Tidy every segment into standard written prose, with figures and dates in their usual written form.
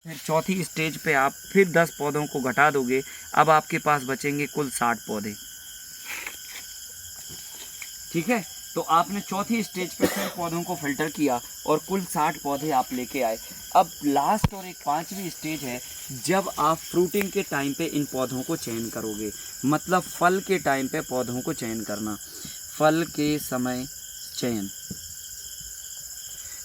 फिर चौथी स्टेज पे आप फिर 10 पौधों को घटा दोगे। अब आपके पास बचेंगे कुल 60 पौधे। ठीक है, तो आपने चौथी स्टेज पे फिर पौधों को फिल्टर किया और कुल 60 पौधे आप लेके आए। अब लास्ट और एक पांचवी स्टेज है, जब आप फ्रूटिंग के टाइम पे इन पौधों को चयन करोगे, मतलब फल के टाइम पे पौधों को चयन करना। फल के समय चयन,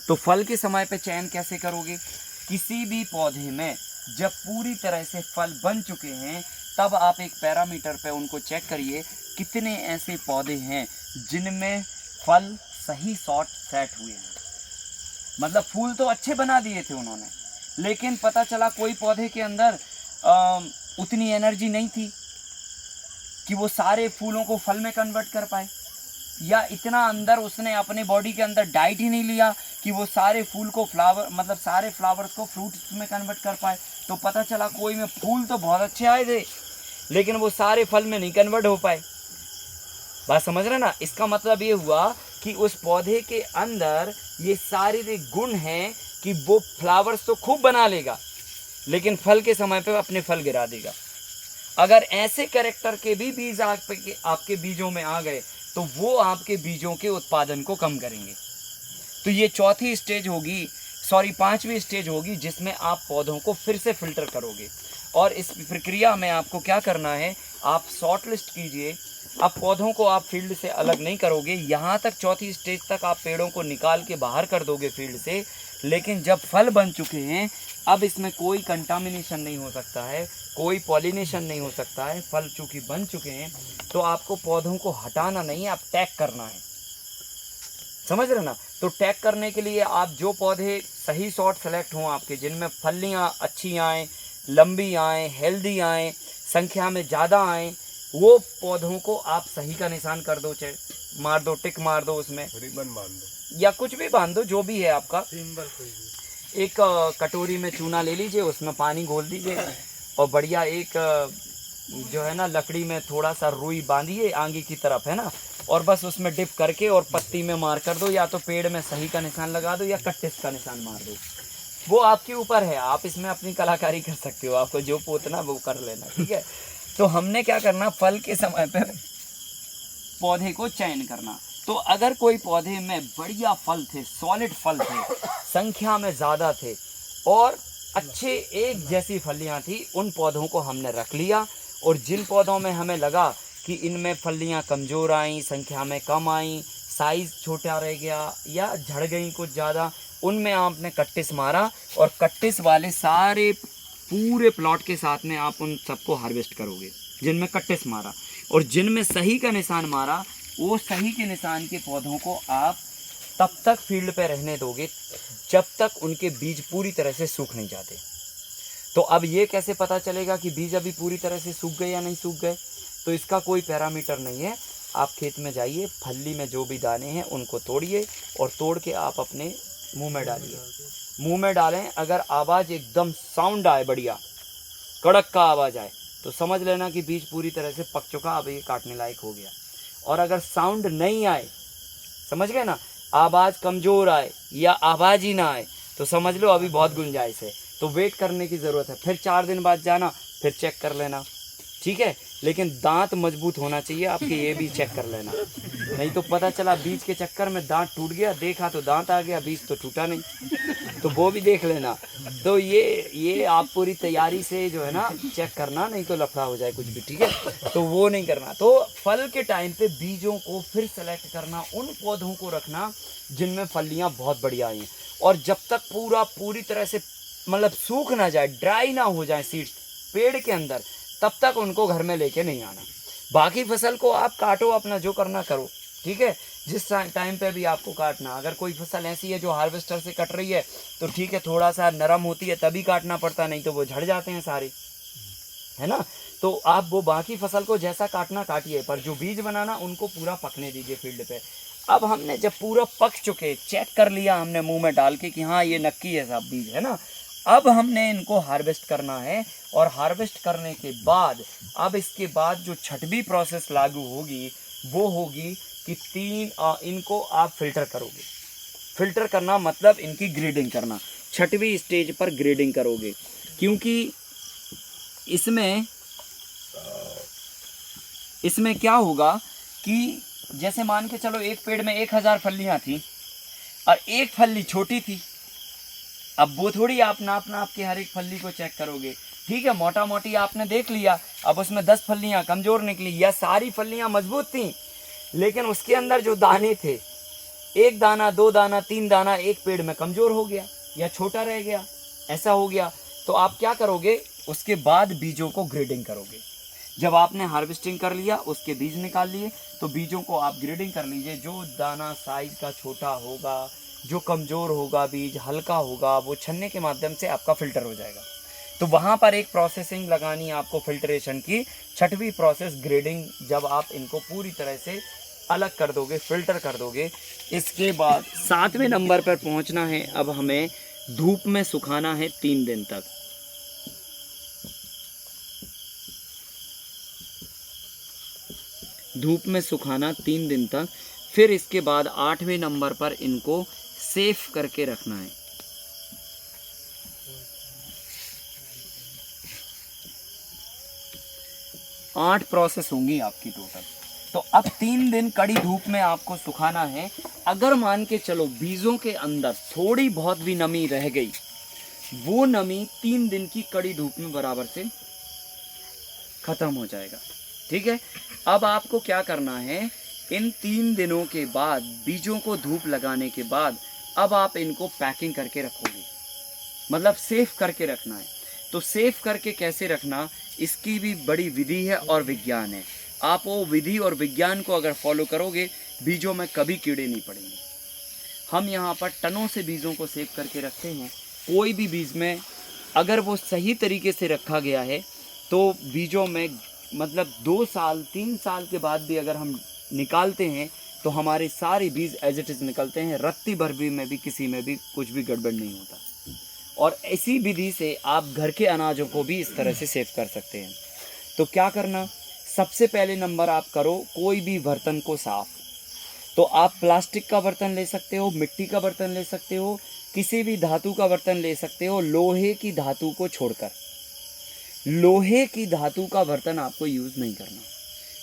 तो फल के समय पे चयन कैसे करोगे? किसी भी पौधे में जब पूरी तरह से फल बन चुके हैं, तब आप एक पैरामीटर पे उनको चेक करिए, कितने ऐसे पौधे हैं जिनमें फल सही शॉट सेट हुए हैं। मतलब फूल तो अच्छे बना दिए थे उन्होंने, लेकिन पता चला कोई पौधे के अंदर उतनी एनर्जी नहीं थी कि वो सारे फूलों को फल में कन्वर्ट कर पाए, या इतना अंदर उसने अपने बॉडी के अंदर डाइट ही नहीं लिया कि वो सारे फूल को फ्लावर, मतलब सारे फ्लावर्स को फ्रूट्स में कन्वर्ट कर पाए। तो पता चला कोई में फूल तो बहुत अच्छे आए थे, लेकिन वो सारे फल में नहीं कन्वर्ट हो पाए। बात समझ रहे ना? इसका मतलब ये हुआ कि उस पौधे के अंदर ये शारीरिक गुण हैं कि वो फ्लावर्स तो खूब बना लेगा, लेकिन फल के समय पे अपने फल गिरा देगा। अगर ऐसे कैरेक्टर के भी बीज आपके बीजों में आ गए, तो वो आपके बीजों के उत्पादन को कम करेंगे। तो ये चौथी स्टेज होगी, पांचवी स्टेज होगी, जिसमें आप पौधों को फिर से फिल्टर करोगे। और इस प्रक्रिया में आपको क्या करना है, आप शॉर्ट लिस्ट कीजिए। अब पौधों को आप फील्ड से अलग नहीं करोगे, यहाँ तक चौथी स्टेज तक आप पेड़ों को निकाल के बाहर कर दोगे फील्ड से, लेकिन जब फल बन चुके हैं, अब इसमें कोई कंटामिनेशन नहीं हो सकता है, कोई पॉलिनेशन नहीं हो सकता है। फल चूँकि बन चुके हैं, तो आपको पौधों को हटाना नहीं है, आप टैग करना है। समझ रहे ना? तो टैग करने के लिए आप जो पौधे सही शॉट सेलेक्ट हों आपके, जिनमें फलियाँ अच्छी आएँ, लंबी आएँ, हेल्दी आएँ, संख्या में ज़्यादा आएँ, वो पौधों को आप सही का निशान कर दो, चाहे मार दो, टिक मार दो, उसमें रिबन बांध दो या कुछ भी बांध दो, जो भी है आपका। एक कटोरी में चूना ले लीजिए, उसमें पानी घोल दीजिए, और बढ़िया एक जो है ना लकड़ी में थोड़ा सा रुई बांधिए आगे की तरफ, है ना, और बस उसमें डिप करके और पत्ती में मार कर दो, या तो पेड़ में सही का निशान लगा दो या कट्टिस का निशान मार दो। वो आपके ऊपर है, आप इसमें अपनी कलाकारी कर सकते हो, आपको जो पोतना वो कर लेना। ठीक है, तो हमने क्या करना, फल के समय पे पौधे को चयन करना। तो अगर कोई पौधे में बढ़िया फल थे, सॉलिड फल थे, संख्या में ज़्यादा थे और अच्छे एक जैसी फलियां थी, उन पौधों को हमने रख लिया। और जिन पौधों में हमें लगा कि इनमें फलियां कमज़ोर आईं, संख्या में कम आईं, साइज़ छोटा रह गया या झड़ गई कुछ ज़्यादा, उनमें आपने कट्टिस मारा, और कट्टिस वाले सारे पूरे प्लॉट के साथ में आप उन सबको हार्वेस्ट करोगे जिनमें कट्टिस मारा। और जिनमें सही का निशान मारा, वो सही के निशान के पौधों को आप तब तक फील्ड पे रहने दोगे जब तक उनके बीज पूरी तरह से सूख नहीं जाते। तो अब ये कैसे पता चलेगा कि बीज अभी पूरी तरह से सूख गए या नहीं सूख गए? तो इसका कोई पैरामीटर नहीं है। आप खेत में जाइए, फल्ली में जो भी दाने हैं उनको तोड़िए, और तोड़ के आप अपने मुंह में डालिए। मुंह में डालें, अगर आवाज़ एकदम साउंड आए, बढ़िया कड़क का आवाज़ आए, तो समझ लेना कि बीज पूरी तरह से पक चुका, अब ये काटने लायक हो गया। और अगर साउंड नहीं आए, समझ गए ना, आवाज़ कमज़ोर आए या आवाज़ ही ना आए, तो समझ लो अभी बहुत गुंजाइश है, तो वेट करने की ज़रूरत है। फिर 4 दिन बाद जाना, फिर चेक कर लेना। ठीक है, लेकिन दांत मजबूत होना चाहिए आपके, ये भी चेक कर लेना, नहीं तो पता चला बीज के चक्कर में दांत टूट गया, देखा तो दांत आ गया, बीज तो टूटा नहीं, तो वो भी देख लेना। तो ये आप पूरी तैयारी से जो है ना चेक करना, नहीं तो लफड़ा हो जाए कुछ भी। ठीक है, तो वो नहीं करना। तो फल के टाइम पे बीजों को फिर सेलेक्ट करना, उन पौधों को रखना जिनमें फलियाँ बहुत बढ़िया आई हैं, और जब तक पूरी तरह से मतलब सूख ना जाए, ड्राई ना हो जाए सीड्स पेड़ के अंदर, तब तक उनको घर में लेके नहीं आना। बाकी फसल को आप काटो, अपना जो करना करो। ठीक है, जिस टाइम पे भी आपको काटना, अगर कोई फसल ऐसी है जो हार्वेस्टर से कट रही है, तो ठीक है, थोड़ा सा नरम होती है तभी काटना पड़ता, नहीं तो वो झड़ जाते हैं सारे, है ना। तो आप वो बाकी फसल को जैसा काटना काटिए, पर जो बीज बनाना उनको पूरा पकने दीजिए फील्ड पे। अब हमने जब पूरा पक चुके, चेक कर लिया हमने मुंह में डाल के कि हाँ ये नक्की है साहब बीज, है ना, अब हमने इनको हार्वेस्ट करना है। और हार्वेस्ट करने के बाद अब इसके बाद जो छठवीं प्रोसेस लागू होगी, वो होगी कि इनको आप फिल्टर करोगे। फिल्टर करना मतलब इनकी ग्रेडिंग करना। छठवीं स्टेज पर ग्रेडिंग करोगे, क्योंकि इसमें क्या होगा कि जैसे मान के चलो एक पेड़ में 1000 फलियां थी और एक फली छोटी थी, अब वो थोड़ी आप नाप के हर एक फली को चेक करोगे। ठीक है, मोटा मोटी आपने देख लिया, अब उसमें 10 फलियां कमजोर निकली या सारी फलियां मजबूत थी, लेकिन उसके अंदर जो दाने थे, एक दाना, 2 दाना, 3 दाना एक पेड़ में कमजोर हो गया या छोटा रह गया, ऐसा हो गया, तो आप क्या करोगे, उसके बाद बीजों को ग्रेडिंग करोगे। जब आपने हार्वेस्टिंग कर लिया, उसके बीज निकाल लिए, तो बीजों को आप ग्रेडिंग कर लीजिए। जो दाना साइज का छोटा होगा, जो कमज़ोर होगा, बीज हल्का होगा, वो छन्ने के माध्यम से आपका फिल्टर हो जाएगा। तो वहाँ पर एक प्रोसेसिंग लगानी है आपको फिल्ट्रेशन की, छठवीं प्रोसेस ग्रेडिंग। जब आप इनको पूरी तरह से अलग कर दोगे, फिल्टर कर दोगे, इसके बाद 7वें नंबर पर पहुँचना है। अब हमें धूप में सुखाना है 3 दिन तक। धूप में सुखाना 3 दिन तक। फिर इसके बाद 8वें नंबर पर इनको सेफ करके रखना है। आठ प्रोसेस होंगी आपकी टोटल। तो अब 3 दिन कड़ी धूप में आपको सुखाना है। अगर मान के चलो बीजों के अंदर थोड़ी बहुत भी नमी रह गई, वो नमी 3 दिन की कड़ी धूप में बराबर से खत्म हो जाएगा। ठीक है, अब आपको क्या करना है, इन 3 दिनों के बाद बीजों को धूप लगाने के बाद अब आप इनको पैकिंग करके रखोगे, मतलब सेफ करके रखना है। तो सेफ करके कैसे रखना, इसकी भी बड़ी विधि है और विज्ञान है। आप वो विधि और विज्ञान को अगर फॉलो करोगे, बीजों में कभी कीड़े नहीं पड़ेंगे। हम यहाँ पर टनों से बीजों को सेव करके रखते हैं। कोई भी बीज में अगर वो सही तरीके से रखा गया है तो बीजों में मतलब 2 साल 3 साल के बाद भी अगर हम निकालते हैं तो हमारे सारे बीज एज इट इज़ निकलते हैं। रत्ती भर भी में भी किसी में भी कुछ भी गड़बड़ नहीं होता। और इसी विधि से आप घर के अनाजों को भी इस तरह से सेव कर सकते हैं। तो क्या करना, सबसे पहले नंबर आप करो कोई भी बर्तन को साफ़। तो आप प्लास्टिक का बर्तन ले सकते हो, मिट्टी का बर्तन ले सकते हो, किसी भी धातु का बर्तन ले सकते हो, लोहे की धातु को छोड़कर। लोहे की धातु का बर्तन आपको यूज़ नहीं करना,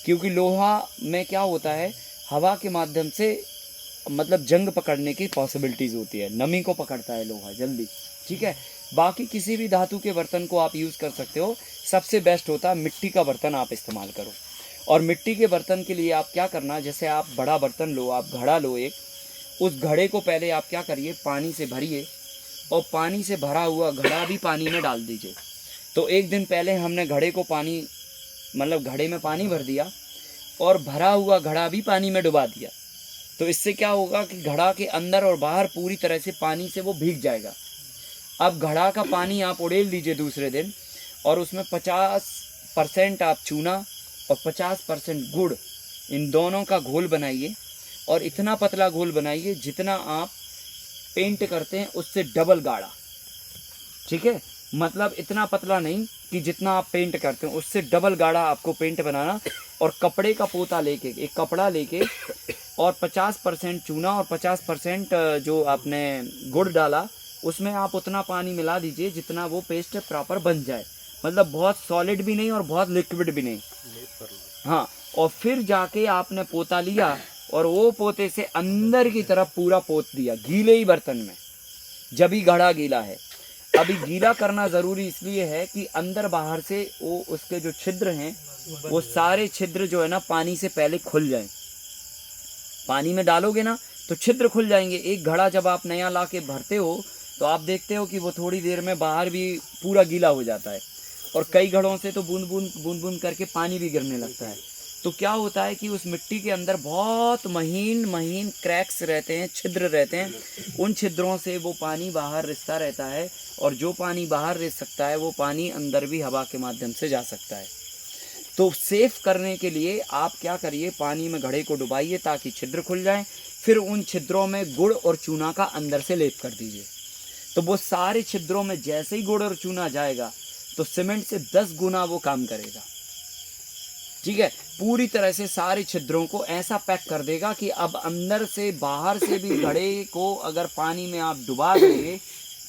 क्योंकि लोहा में क्या होता है, हवा के माध्यम से मतलब जंग पकड़ने की पॉसिबिलिटीज़ होती है, नमी को पकड़ता है लोहा जल्दी। ठीक है, बाकी किसी भी धातु के बर्तन को आप यूज़ कर सकते हो। सबसे बेस्ट होता है मिट्टी का बर्तन आप इस्तेमाल करो। और मिट्टी के बर्तन के लिए आप क्या करना, जैसे आप बड़ा बर्तन लो, आप घड़ा लो एक, उस घड़े को पहले आप क्या करिए, पानी से भरिए और पानी से भरा हुआ घड़ा भी पानी में डाल दीजिए। तो एक दिन पहले हमने घड़े को पानी मतलब घड़े में पानी भर दिया और भरा हुआ घड़ा भी पानी में डुबा दिया। तो इससे क्या होगा कि घड़ा के अंदर और बाहर पूरी तरह से पानी से वो भीग जाएगा। अब घड़ा का पानी आप उड़ेल दीजिए दूसरे दिन और उसमें 50% आप चूना और 50% गुड़, इन दोनों का घोल बनाइए और इतना पतला घोल बनाइए जितना आप पेंट करते हैं उससे डबल गाढ़ा। ठीक है, मतलब इतना पतला नहीं कि जितना आप पेंट करते हैं उससे डबल गाढ़ा आपको पेंट बनाना। और कपड़े का पोता लेके, एक कपड़ा लेके और 50% चूना और 50% जो आपने गुड़ डाला, उसमें आप उतना पानी मिला दीजिए जितना वो पेस्ट प्रॉपर बन जाए, मतलब बहुत सॉलिड भी नहीं और बहुत लिक्विड भी नहीं। हाँ, और फिर जाके आपने पोता लिया और वो पोते से अंदर की तरफ पूरा पोत दिया गीले ही बर्तन में, जब ही घड़ा गीला है। अभी गीला करना ज़रूरी इसलिए है कि अंदर बाहर से वो उसके जो छिद्र हैं वो सारे छिद्र जो है ना पानी से पहले खुल जाएं। पानी में डालोगे ना तो छिद्र खुल जाएंगे। एक घड़ा जब आप नया ला के भरते हो तो आप देखते हो कि वो थोड़ी देर में बाहर भी पूरा गीला हो जाता है और कई घड़ों से तो बूंद बूंद करके पानी भी गिरने लगता है। तो क्या होता है कि उस मिट्टी के अंदर बहुत महीन महीन क्रैक्स रहते हैं, छिद्र रहते हैं। उन छिद्रों से वो पानी बाहर रिसता रहता है और जो पानी बाहर रिस सकता है वो पानी अंदर भी हवा के माध्यम से जा सकता है। तो सेफ करने के लिए आप क्या करिए, पानी में घड़े को डुबाइए ताकि छिद्र खुल जाएं। फिर उन छिद्रों में गुड़ और चूना का अंदर से लेप कर दीजिए। तो वो सारे छिद्रों में जैसे ही गुड़ और चूना जाएगा तो सीमेंट से 10 गुना वो काम करेगा। ठीक है, पूरी तरह से सारे छिद्रों को ऐसा पैक कर देगा कि अब अंदर से बाहर से भी घड़े को अगर पानी में आप डुबा देंगे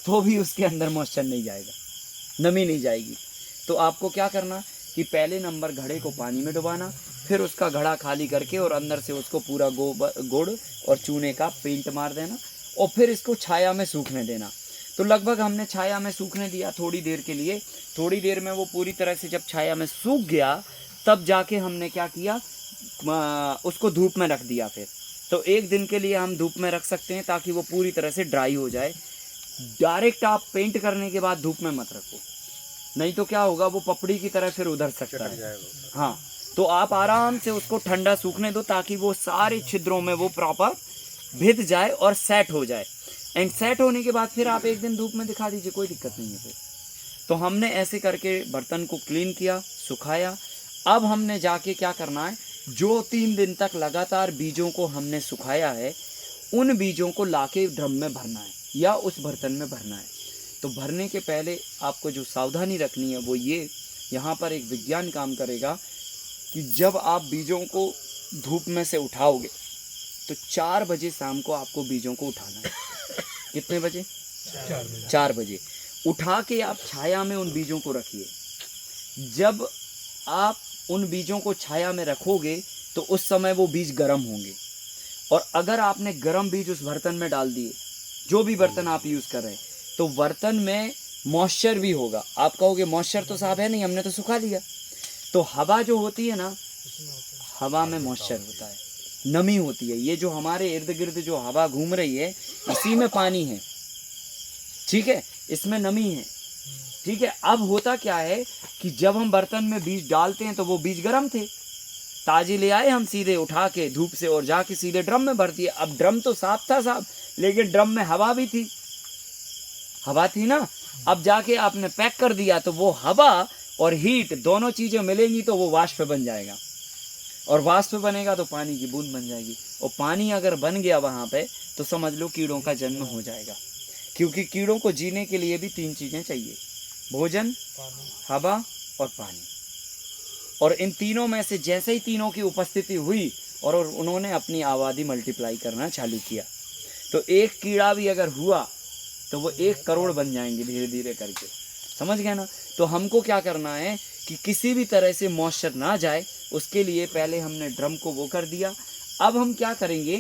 तो भी उसके अंदर मॉइस्चर नहीं जाएगा, नमी नहीं जाएगी। तो आपको क्या करना कि पहले नंबर घड़े को पानी में डुबाना, फिर उसका घड़ा खाली करके और अंदर से उसको पूरा गुड़ और चूने का पेंट मार देना और फिर इसको छाया में सूखने देना। तो लगभग हमने छाया में सूखने दिया थोड़ी देर के लिए। थोड़ी देर में वो पूरी तरह से जब छाया में सूख गया तब जाके हमने क्या किया, उसको धूप में रख दिया। फिर तो 1 दिन के लिए हम धूप में रख सकते हैं ताकि वो पूरी तरह से ड्राई हो जाए। डायरेक्ट आप पेंट करने के बाद धूप में मत रखो, नहीं तो क्या होगा, वो पपड़ी की तरह फिर उधर सकता है। हाँ, तो आप आराम से उसको ठंडा सूखने दो ताकि वो सारे छिद्रों में वो प्रॉपर भिद जाए और सेट हो जाए। एंड सेट होने के बाद फिर आप 1 दिन धूप में दिखा दीजिए, कोई दिक्कत नहीं है। फिर तो हमने ऐसे करके बर्तन को क्लीन किया, सुखाया। अब हमने जाके क्या करना है, जो 3 दिन तक लगातार बीजों को हमने सुखाया है उन बीजों को लाके ड्रम में भरना है या उस बर्तन में भरना है। तो भरने के पहले आपको जो सावधानी रखनी है वो ये, यहाँ पर एक विज्ञान काम करेगा कि जब आप बीजों को धूप में से उठाओगे तो 4 बजे शाम को आपको बीजों को उठाना है। कितने बजे? 4 बजे उठा के आप छाया में उन बीजों को रखिए। जब आप उन बीजों को छाया में रखोगे तो उस समय वो बीज गर्म होंगे, और अगर आपने गर्म बीज उस बर्तन में डाल दिए, जो भी बर्तन आप यूज़ कर रहे हैं, तो बर्तन में मॉइस्चर भी होगा। आप कहोगे मॉइस्चर तो साहब है नहीं, हमने तो सुखा लिया। तो हवा जो होती है ना, हवा में मॉइस्चर होता है, नमी होती है। ये जो हमारे इर्द गिर्द जो हवा घूम रही है इसी में पानी है, ठीक है, इसमें नमी है, ठीक है। अब होता क्या है कि जब हम बर्तन में बीज डालते हैं तो वो बीज गर्म थे, ताजे ले आए हम सीधे उठा के धूप से और जाके सीधे ड्रम में भर दिए। अब ड्रम तो साफ था साहब, लेकिन ड्रम में हवा भी थी, हवा थी ना। अब जाके आपने पैक कर दिया तो वो हवा और हीट दोनों चीज़ें मिलेंगी तो वो वाष्प बन जाएगा, और वाष्प बनेगा तो पानी की बूंद बन जाएगी। और पानी अगर बन गया वहाँ पे तो समझ लो कीड़ों का जन्म हो जाएगा, क्योंकि कीड़ों को जीने के लिए भी 3 चीज़ें चाहिए, भोजन, हवा और पानी। और इन तीनों में से जैसे ही तीनों की उपस्थिति हुई और उन्होंने अपनी आबादी मल्टीप्लाई करना चालू किया, तो एक कीड़ा भी अगर हुआ तो वो 1 करोड़ बन जाएंगे धीरे धीरे करके, समझ गए ना। तो हमको क्या करना है कि किसी भी तरह से मॉइस्चर ना जाए, उसके लिए पहले हमने ड्रम को वो कर दिया। अब हम क्या करेंगे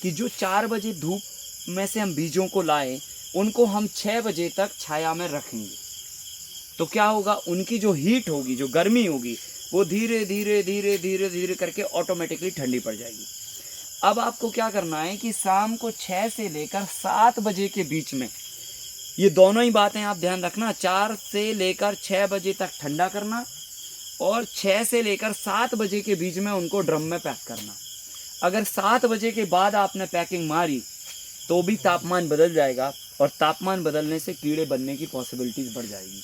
कि जो 4 बजे धूप में से हम बीजों को लाए, उनको हम 6 बजे तक छाया में रखेंगे। तो क्या होगा, उनकी जो हीट होगी, जो गर्मी होगी, वो धीरे धीरे धीरे धीरे धीरे करके ऑटोमेटिकली ठंडी पड़ जाएगी। अब आपको क्या करना है कि शाम को 6 से लेकर 7 बजे के बीच में, ये दोनों ही बातें आप ध्यान रखना, 4 से लेकर 6 बजे तक ठंडा करना और 6 से लेकर 7 बजे के बीच में उनको ड्रम में पैक करना। अगर 7 बजे के बाद आपने पैकिंग मारी तो भी तापमान बदल जाएगा, और तापमान बदलने से कीड़े बनने की पॉसिबिलिटीज़ बढ़ जाएगी।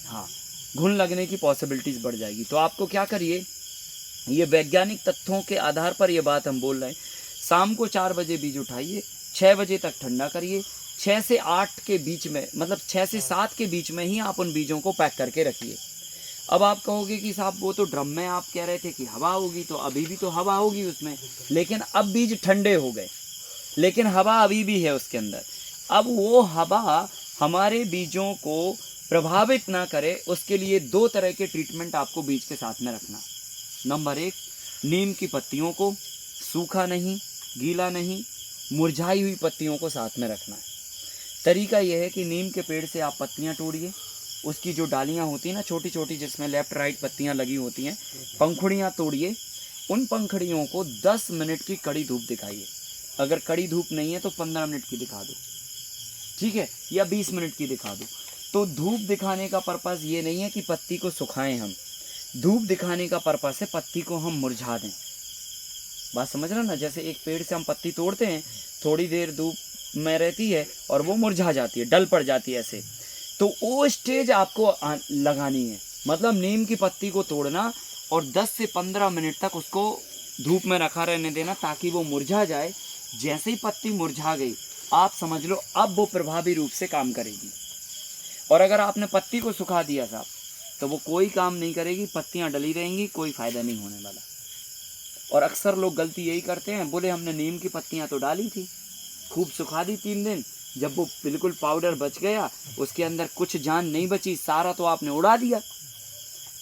हाँ, घुन लगने की पॉसिबिलिटीज़ बढ़ जाएगी। तो आपको क्या करिए, ये वैज्ञानिक तथ्यों के आधार पर ये बात हम बोल रहे हैं, शाम को 4 बजे बीज उठाइए, 6 बजे तक ठंडा करिए, 6 से 8 के बीच में, मतलब 6 से 7 के बीच में ही आप उन बीजों को पैक करके रखिए। अब आप कहोगे कि साहब वो तो ड्रम में आप कह रहे थे कि हवा होगी, तो अभी भी तो हवा होगी उसमें, लेकिन अब बीज ठंडे हो गए, लेकिन हवा अभी भी है उसके अंदर। अब वो हवा हमारे बीजों को प्रभावित ना करे, उसके लिए 2 तरह के ट्रीटमेंट आपको बीज के साथ में रखना। नंबर 1, नीम की पत्तियों को, सूखा नहीं, गीला नहीं, मुरझाई हुई पत्तियों को साथ में रखना है। तरीका यह है कि नीम के पेड़ से आप पत्तियां तोड़िए, उसकी जो डालियां होती हैं ना छोटी छोटी, जिसमें लेफ्ट राइट पत्तियां लगी होती हैं, पंखुड़ियां तोड़िए। उन पंखुड़ियों को 10 मिनट की कड़ी धूप दिखाइए। अगर कड़ी धूप नहीं है तो 15 मिनट की दिखा दो, ठीक है, या 20 मिनट की दिखा दो। तो धूप दिखाने का पर्पज़ ये नहीं है कि पत्ती को सुखाएं हम, धूप दिखाने का पर्पज़ है पत्ती को हम मुरझा दें। बात समझ रहे ना, जैसे एक पेड़ से हम पत्ती तोड़ते हैं, थोड़ी देर धूप में रहती है और वो मुरझा जाती है, डल पड़ जाती है ऐसे, तो वो स्टेज आपको लगानी है। मतलब नीम की पत्ती को तोड़ना और 10 से 15 मिनट तक उसको धूप में रखा रहने देना ताकि वो मुरझा जाए। जैसे ही पत्ती मुरझा गई, आप समझ लो अब वो प्रभावी रूप से काम करेगी। और अगर आपने पत्ती को सुखा दिया साहब तो वो कोई काम नहीं करेगी, पत्तियां डली रहेंगी, कोई फ़ायदा नहीं होने वाला। और अक्सर लोग गलती यही करते हैं, बोले हमने नीम की पत्तियां तो डाली थी, खूब सुखा दी 3 दिन, जब वो बिल्कुल पाउडर बच गया, उसके अंदर कुछ जान नहीं बची, सारा तो आपने उड़ा दिया।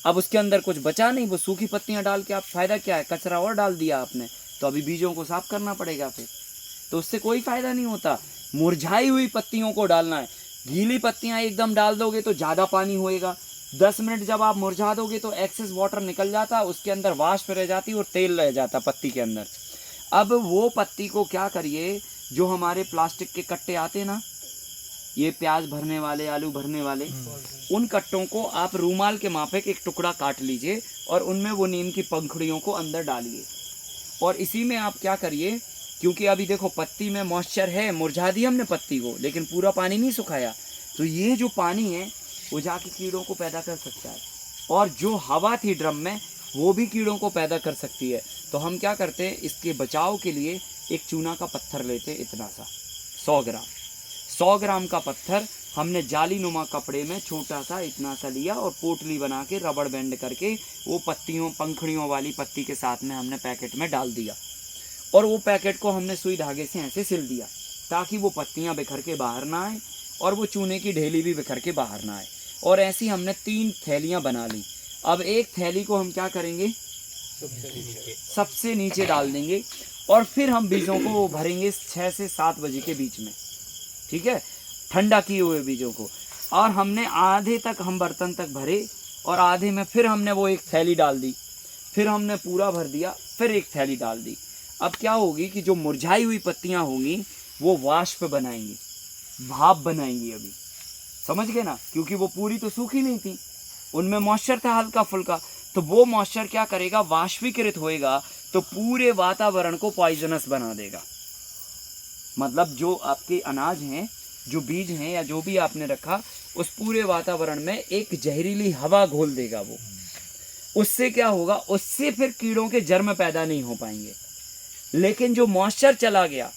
अब उसके अंदर कुछ बचा नहीं, वो सूखी पत्तियां डाल के आप फायदा क्या है, कचरा और डाल दिया आपने। तो अभी बीजों को साफ करना पड़ेगा फिर, तो उससे कोई फायदा नहीं होता। मुरझाई हुई पत्तियों को डालना है। गीली पत्तियां एकदम डाल दोगे तो ज़्यादा पानी होएगा। 10 मिनट जब आप मुरझा दोगे तो एक्सेस वाटर निकल जाता, उसके अंदर वाष्प रह जाती और तेल रह जाता पत्ती के अंदर। अब वो पत्ती को क्या करिए, जो हमारे प्लास्टिक के कट्टे आते ना, ये प्याज भरने वाले, आलू भरने वाले, उन कट्टों को आप रूमाल के मापे एक टुकड़ा काट लीजिए और उनमें वो नीम की पंखुड़ियों को अंदर डालिए। और इसी में आप क्या करिए, क्योंकि अभी देखो पत्ती में मॉइस्चर है, मुरझा दी हमने पत्ती को, लेकिन पूरा पानी नहीं सुखाया, तो ये जो पानी है वो जाके कीड़ों को पैदा कर सकता है। और जो हवा थी ड्रम में वो भी कीड़ों को पैदा कर सकती है। तो हम क्या करते हैं, इसके बचाव के लिए एक चूना का पत्थर लेते, इतना सा 100 ग्राम का पत्थर हमने जाली नुमा कपड़े में छोटा सा इतना सा लिया और पोटली बना के रबड़ बैंड करके वो पत्तियों पंखुड़ियों वाली पत्ती के साथ में हमने पैकेट में डाल दिया। और वो पैकेट को हमने सुई धागे से ऐसे सिल दिया ताकि वो पत्तियां बिखर के बाहर ना आए और वो चूने की ढेली भी बिखर के बाहर ना आए। और ऐसी हमने 3 थैलियां बना ली। अब एक थैली को हम क्या करेंगे, सबसे नीचे डाल देंगे और फिर हम बीजों को वो भरेंगे 6 से 7 बजे के बीच में, ठीक है, ठंडा किए हुए बीजों को। और हमने आधे तक हम बर्तन तक भरे और आधे में फिर हमने वो एक थैली डाल दी, फिर हमने पूरा भर दिया, फिर एक थैली डाल दी। अब क्या होगी कि जो मुरझाई हुई पत्तियां होंगी वो वाष्प बनाएंगी, भाप बनाएंगी। अभी समझ गए ना, क्योंकि वो पूरी तो सूखी नहीं थी, उनमें मॉइस्चर था हल्का फुल्का, तो वो मॉइस्चर क्या करेगा, वाष्पीकृत होएगा तो पूरे वातावरण को पॉइजनस बना देगा। मतलब जो आपके अनाज हैं, जो बीज हैं या जो भी आपने रखा, उस पूरे वातावरण में एक जहरीली हवा घोल देगा वो। उससे क्या होगा, उससे फिर कीड़ों के जर्म पैदा नहीं हो पाएंगे। लेकिन जो मॉइस्चर चला गया,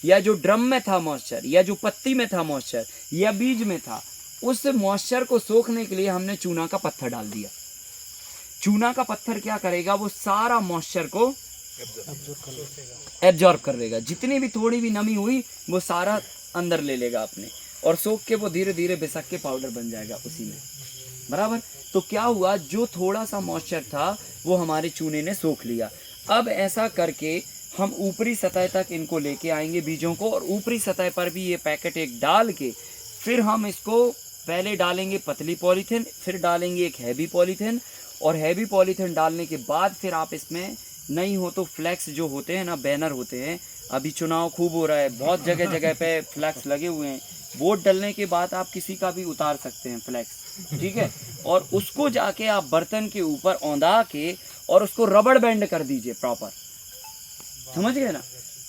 या जो ड्रम में था मॉइस्चर, या जो पत्ती में था मॉइस्चर, या बीज में था, उस मॉइस्चर को सोखने के लिए हमने चूना का पत्थर डाल दिया। चूना का पत्थर क्या करेगा, वो सारा मॉइस्चर को एब्जॉर्ब कर लेगा। जितनी भी थोड़ी भी नमी हुई वो सारा अंदर ले लेगा अपने, और सोख के वो धीरे धीरे बिसक के पाउडर बन जाएगा उसी में, बराबर। तो क्या हुआ, जो थोड़ा सा मॉइस्चर था वो हमारे चूने ने सोख लिया। अब ऐसा करके हम ऊपरी सतह तक इनको लेके आएंगे बीजों को, और ऊपरी सतह पर भी ये पैकेट एक डाल के फिर हम इसको पहले डालेंगे पतली पॉलीथीन, फिर डालेंगे एक हैवी पॉलीथीन, और हैवी पॉलीथीन डालने के बाद फिर आप इसमें नहीं हो तो फ्लैक्स जो होते हैं ना, बैनर होते हैं, अभी चुनाव खूब हो रहा है, बहुत जगह जगह पे फ्लैक्स लगे हुए हैं, वोट डलने के बाद आप किसी का भी उतार सकते हैं फ्लैक्स, ठीक है। और उसको जाके आप बर्तन के ऊपर औंधा के और उसको रबड़ बैंड कर दीजिए प्रॉपर, समझ गए ना,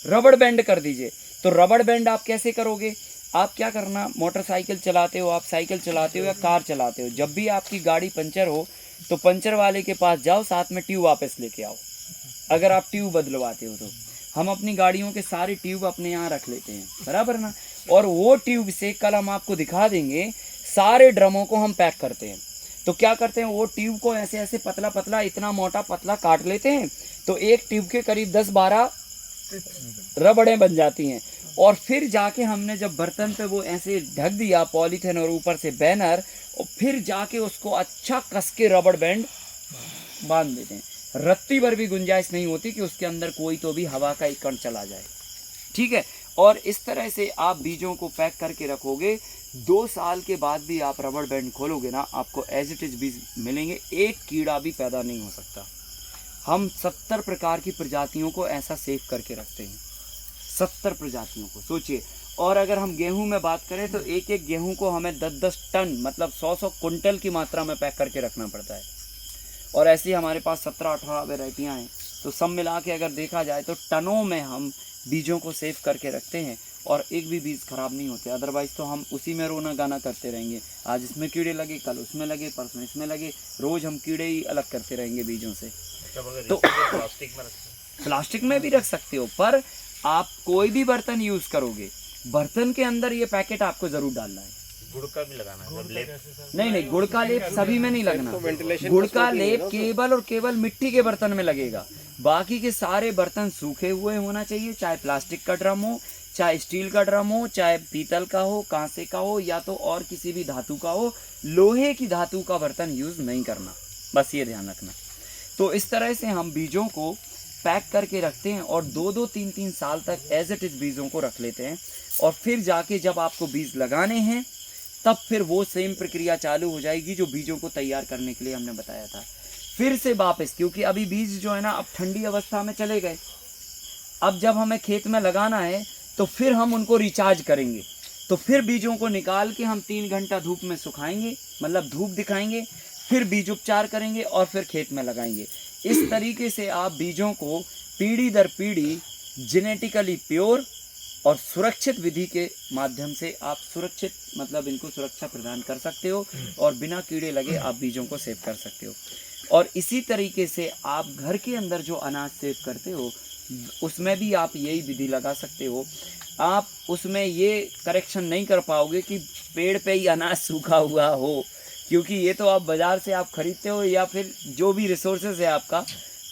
रबड़ बैंड कर दीजिए। तो रबड़ बैंड आप कैसे करोगे, आप क्या करना, मोटरसाइकिल चलाते हो, आप साइकिल चलाते हो या कार चलाते हो, जब भी आपकी गाड़ी पंचर हो तो पंचर वाले के पास जाओ, साथ में ट्यूब वापस लेके आओ। अगर आप ट्यूब बदलवाते हो तो हम अपनी गाड़ियों के सारे ट्यूब अपने यहाँ रख लेते हैं, बराबर ना। और वो ट्यूब से कल हम आपको दिखा देंगे, सारे ड्रमों को हम पैक करते हैं। तो क्या करते हैं, वो ट्यूब को ऐसे ऐसे पतला पतला, इतना मोटा पतला काट लेते हैं, तो एक ट्यूब के करीब 10-12 रबड़ें बन जाती हैं। और फिर जाके हमने जब बर्तन पे वो ऐसे ढक दिया पॉलीथीन और ऊपर से बैनर, और फिर जाके उसको अच्छा कस के रबड़ बैंड बांध देते हैं। रत्ती भर भी गुंजाइश नहीं होती कि उसके अंदर कोई तो भी हवा का एक कण चला जाए, ठीक है। और इस तरह से आप बीजों को पैक करके रखोगे, 2 साल के बाद भी आप रबड़ बैंड खोलोगे ना, आपको एज इट इज बीज मिलेंगे, एक कीड़ा भी पैदा नहीं हो सकता। हम 70 प्रकार की प्रजातियों को ऐसा सेव करके रखते हैं, 70 प्रजातियों को, सोचिए। और अगर हम गेहूं में बात करें तो एक एक गेहूं को हमें 10-10 टन, मतलब 100-100 कुंटल की मात्रा में पैक करके रखना पड़ता है। और ऐसी हमारे पास 17-18 वैरायटियाँ हैं, तो सब मिला के अगर देखा जाए तो टनों में हम बीजों को सेव करके रखते हैं, और एक भी बीज खराब नहीं होते। अदरवाइज़ तो हम उसी में रोना गाना करते रहेंगे, आज इसमें कीड़े लगे, कल उसमें लगे, परसों इसमें लगे, रोज़ हम कीड़े ही अलग करते रहेंगे बीजों से। तो प्लास्टिक में भी रख सकते हो, पर आप कोई भी बर्तन यूज़ करोगे, बर्तन के अंदर ये पैकेट आपको ज़रूर डालना है। गुड़ का भी लगाना है जब लेप? नहीं, गुड़ का लेप सभी में नहीं लगना। गुड़ का लेप केवल और केवल मिट्टी के बर्तन में लगेगा। बाकी के सारे बर्तन सूखे हुए होना चाहिए, चाहे प्लास्टिक का ड्रम हो, चाहे स्टील का ड्रम हो, चाहे पीतल का हो, कांसे का हो, या तो और किसी भी धातु का हो, लोहे की धातु का बर्तन यूज़ नहीं करना, बस ये ध्यान रखना। तो इस तरह से हम बीजों को पैक करके रखते हैं और 2-2, 3-3 साल तक एज इट इज़ बीजों को रख लेते हैं। और फिर जाके जब आपको बीज लगाने हैं तब फिर वो सेम प्रक्रिया चालू हो जाएगी जो बीजों को तैयार करने के लिए हमने बताया था। फिर से वापस, क्योंकि अभी बीज जो है ना अब ठंडी अवस्था में चले गए, अब जब हमें खेत में लगाना है तो फिर हम उनको रिचार्ज करेंगे। तो फिर बीजों को निकाल के हम 3 घंटा धूप में सुखाएंगे, मतलब धूप दिखाएंगे, फिर बीज उपचार करेंगे और फिर खेत में लगाएंगे। इस तरीके से आप बीजों को पीढ़ी दर पीढ़ी जेनेटिकली प्योर और सुरक्षित विधि के माध्यम से आप सुरक्षित, मतलब इनको सुरक्षा प्रदान कर सकते हो और बिना कीड़े लगे आप बीजों को सेव कर सकते हो। और इसी तरीके से आप घर के अंदर जो अनाज सेव करते हो उसमें भी आप यही विधि लगा सकते हो। आप उसमें ये करेक्शन नहीं कर पाओगे कि पेड़ पे ही अनाज सूखा हुआ हो, क्योंकि ये तो आप बाज़ार से आप ख़रीदते हो या फिर जो भी रिसोर्सेज है आपका,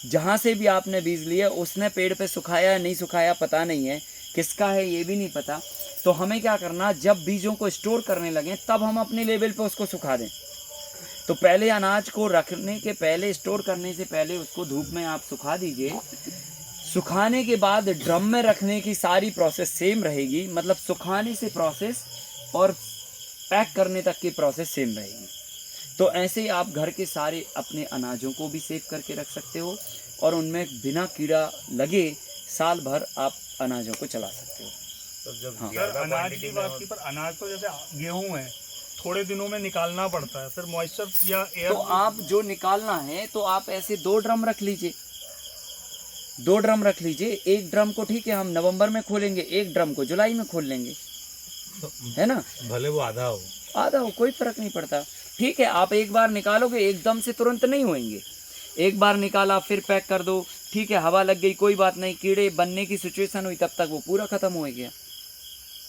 जहाँ से भी आपने बीज लिए उसने पेड़ पे सुखाया या नहीं सुखाया पता नहीं है, किसका है ये भी नहीं पता। तो हमें क्या करना, जब बीजों को स्टोर करने लगें तब हम अपने लेवल पे उसको सुखा दें। तो पहले अनाज को रखने के पहले, स्टोर करने से पहले उसको धूप में आप सुखा दीजिए। सुखाने के बाद ड्रम में रखने की सारी प्रोसेस सेम रहेगी, मतलब सुखाने से प्रोसेस और पैक करने तक की प्रोसेस सेम रहेगी। तो ऐसे ही आप घर के सारे अपने अनाजों को भी सेव करके रख सकते हो और उनमें बिना कीड़ा लगे साल भर आप अनाजों को चला सकते हो। तो जब हाँ। सर अनाज की बात की, पर अनाज तो जैसे गेहूं है थोड़े दिनों में निकालना पड़ता है, फिर मॉइस्चर या एयर, तो आप जो निकालना है तो आप ऐसे 2 ड्रम रख लीजिए, 2 ड्रम रख लीजिए। एक ड्रम को ठीक है हम नवंबर में खोलेंगे, एक ड्रम को जुलाई में खोल लेंगे, है ना, भले वो आधा हो कोई फर्क नहीं पड़ता। ठीक है, आप एक बार निकालोगे, एकदम से तुरंत नहीं होंगे, एक बार निकाला फिर पैक कर दो, ठीक है, हवा लग गई कोई बात नहीं, कीड़े बनने की सिचुएशन हुई तब तक वो पूरा ख़त्म हो गया,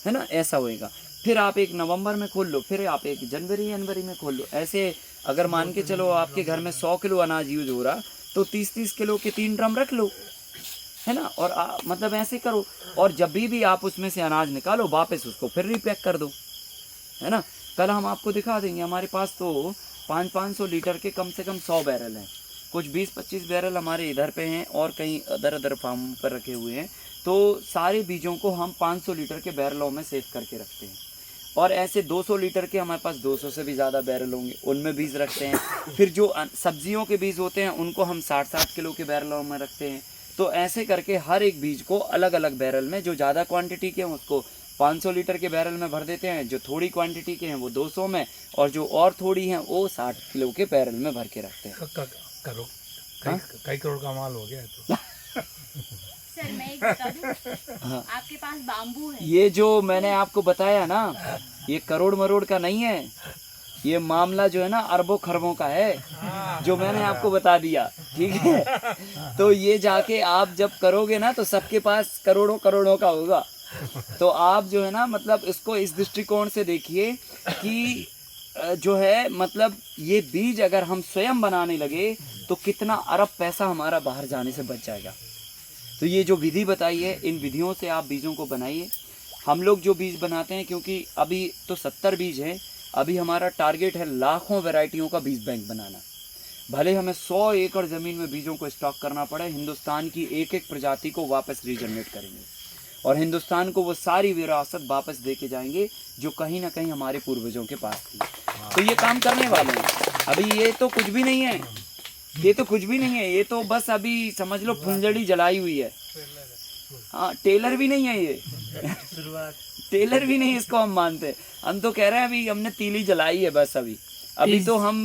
है ना, ऐसा होएगा। फिर आप एक नवंबर में खोल लो, फिर आप एक जनवरी में खोल लो। ऐसे अगर मान के चलो आपके घर में 100 किलो अनाज यूज हो रहा तो 30-30 किलो के 3 ड्रम रख लो, है ना, और मतलब ऐसे करो। और जब भी आप उसमें से अनाज निकालो वापस उसको फिर रिपैक कर दो, है ना। कल हम आपको दिखा देंगे, हमारे पास तो 500 लीटर के कम से कम 100 बैरल हैं, कुछ 20-25 बैरल हमारे इधर पे हैं और कहीं अदर फार्म पर रखे हुए हैं। तो सारे बीजों को हम 500 लीटर के बैरलों में सेव करके रखते हैं और ऐसे 200 लीटर के हमारे पास 200 से भी ज़्यादा बैरल होंगे, उनमें बीज रखते हैं। फिर जो सब्जियों के बीज होते हैं उनको हम 60-60 किलो के बैरलों में रखते हैं। तो ऐसे करके हर एक बीज को अलग अलग बैरल में, जो ज़्यादा क्वांटिटी के हैं उसको 500 लीटर के बैरल में भर देते हैं, जो थोड़ी क्वांटिटी के हैं वो 200 में, और जो और थोड़ी हैं वो 60 किलो के बैरल में भर के रखते हैं। करो कई करोड़ का माल हो गया है तो। सर मैं एक बता दूं, हाँ। आपके पास बाम्बू है, ये जो मैंने आपको बताया ना, ये करोड़ मरोड़ का नहीं है, ये मामला जो है ना अरबों खरबों का है, जो मैंने आपको बता दिया, ठीक है। तो ये जाके आप जब करोगे ना तो सबके पास करोड़ों करोड़ों का होगा। तो आप जो है ना, मतलब इसको इस दृष्टिकोण से देखिए कि जो है, मतलब ये बीज अगर हम स्वयं बनाने लगे तो कितना अरब पैसा हमारा बाहर जाने से बच जाएगा। तो ये जो विधि बताई है, इन विधियों से आप बीजों को बनाइए। हम लोग जो बीज बनाते हैं, क्योंकि अभी तो 70 बीज हैं, अभी हमारा टारगेट है लाखों वैरायटियों का बीज बैंक बनाना। भले हमें 100 एकड़ ज़मीन में बीजों को स्टॉक करना पड़े, हिंदुस्तान की एक एक प्रजाति को वापस रीजनरेट करेंगे और हिंदुस्तान को वो सारी विरासत वापस दे के जाएंगे जो कहीं ना कहीं हमारे पूर्वजों के पास थी। तो ये काम करने वाले हैं। अभी ये तो कुछ भी नहीं है, ये तो कुछ भी नहीं है, ये तो बस अभी समझ लो फुलझड़ी जलाई हुई है। हाँ, टेलर भी नहीं है ये टेलर भी नहीं इसको हम मानते। हम तो कह रहे हैं अभी हमने तीली जलाई है बस। अभी तो हम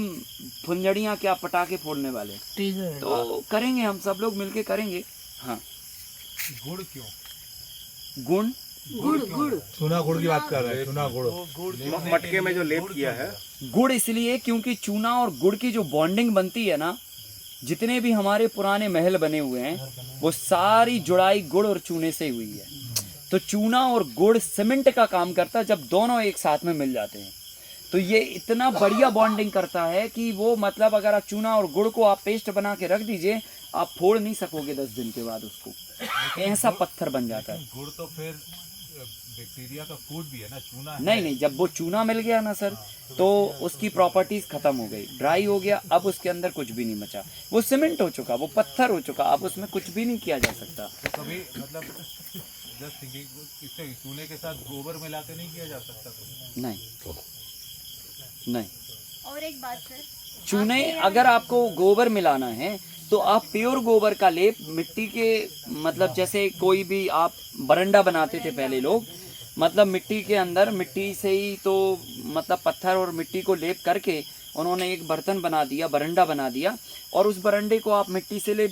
फुलझड़ियाँ क्या पटाखे फोड़ने वाले, तो करेंगे, हम सब लोग मिलके करेंगे। हाँ, गुड़ क्यों? गुड़ चूना गुड़ की बात कर रहे हैं। चूना गुड़ मटके में जो लेप किया है, गुड़ इसलिए क्योंकि चूना और गुड़ की जो बॉन्डिंग बनती है ना, जितने भी हमारे पुराने महल बने हुए हैं वो सारी जुड़ाई गुड़ और चूने से हुई है। तो चूना और गुड़ सीमेंट का काम करता है जब दोनों एक साथ में मिल जाते हैं। तो ये इतना बढ़िया बॉन्डिंग करता है कि वो, मतलब अगर आप चूना और गुड़ को आप पेस्ट बना के रख दीजिए, आप फोड़ नहीं सकोगे 10 दिन के बाद उसको, ऐसा पत्थर बन जाता है। गुड़ तो फिर बैक्टीरिया का फूड भी है ना, चूना है। नहीं नहीं, जब वो चूना मिल गया ना सर, तो उसकी प्रॉपर्टीज खत्म हो गई, ड्राई हो गया, अब उसके अंदर कुछ भी नहीं बचा, वो सीमेंट हो चुका, वो पत्थर हो चुका, अब उसमें कुछ भी नहीं किया जा सकता। तो कभी मतलब जस्ट थिंकिंग, इससे चूने के साथ गोबर मिला के नहीं किया जा सकता तो? नहीं नहीं, और एक बात सर, चूने अगर आपको गोबर मिलाना है तो आप प्योर गोबर का लेप मिट्टी के, मतलब जैसे कोई भी आप बरंडा बनाते थे पहले लोग, मतलब मिट्टी के अंदर मिट्टी से ही तो मतलब पत्थर और मिट्टी को लेप करके उन्होंने एक बर्तन बना दिया, बरंडा बना दिया, और उस बरंडे को आप मिट्टी से लेप